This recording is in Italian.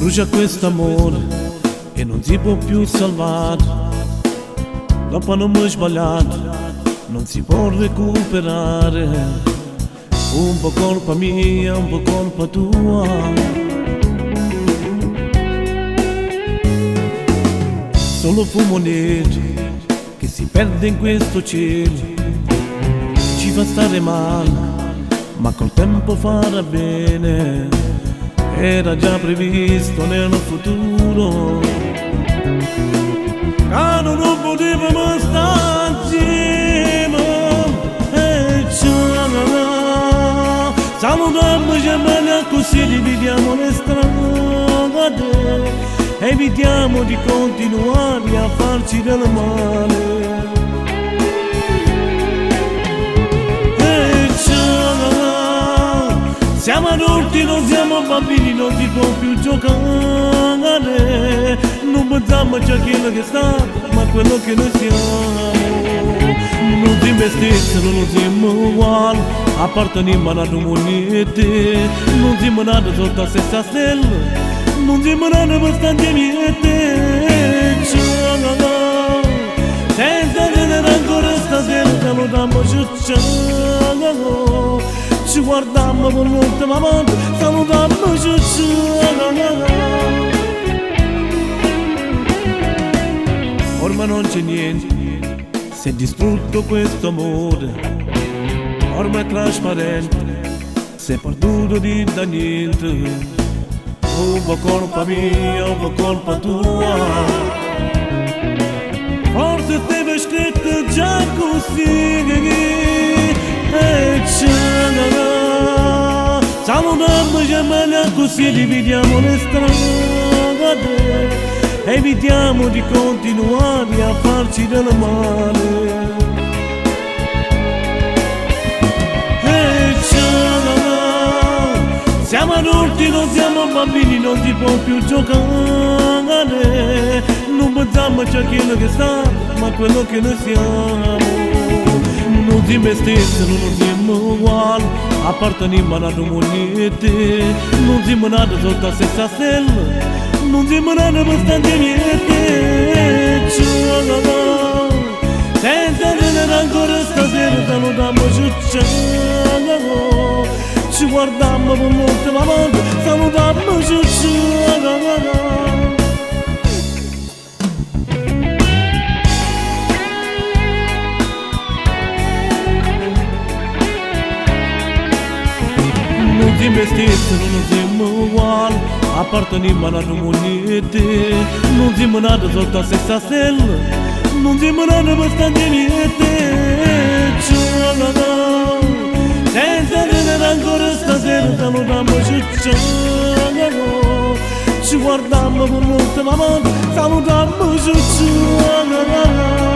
Brucia quest'amore e non si può più salvare. Dopo hanno sbagliato, non si può recuperare. Un po' colpa mia, un po' colpa tua. Solo fumo nero che si perde in questo cielo. Ci fa stare male, ma col tempo farà bene. Era già previsto nel futuro. Caro non potevamo stare insieme. E ciao, salutiamoci bene così dividiamo le strade. Evitiamo di continuare a farci del male. Siamo adulti, non siamo bambini, non si può più giocare. Non pensiamo a quello che sta, ma a quello che noi siamo. Non siamo stessi, non siamo uguali, apparteniamo a una moneta. Non siamo nati sotto la stessa stella, non siamo nati per stare niente. Senza tenere ancora stasera, salutiamoci, ciao. Ci guardammo per l'ultima volta, salutammoci, ciao. Ormai non c'è niente, si è distrutto questo amore. Ormai è trasparente, si è perduto da niente. Un po' colpa mia, un po' colpa tua. Forse stava scritto già così. Salutiamoci bene così dividiamo le strade. Evitiamo di continuare a farci del male. Siamo adulti, non siamo bambini, non si può più giocare. Non pensiamo a quello che sta, ma a quello che noi siamo. Non siamo stessi, non siamo uguali, apparteniamo a una moneta. Non siamo nati sotto la stessa stella, non siamo nati per stare niente. Senza tenere ancora stasera, salutiamoci, ciao. Ci guardammo per l'ultima volta, salutiamoci, ciao. Non siamo stessi, non siamo uguali, apparteniamo a una moneta. Non siamo nati sotto la stessa stella, non siamo nati per stare niente. Senza tenere ancora stasera, salutiamoci, ciao. Ci guardammo per l'ultima volta, salutiamoci, ciao.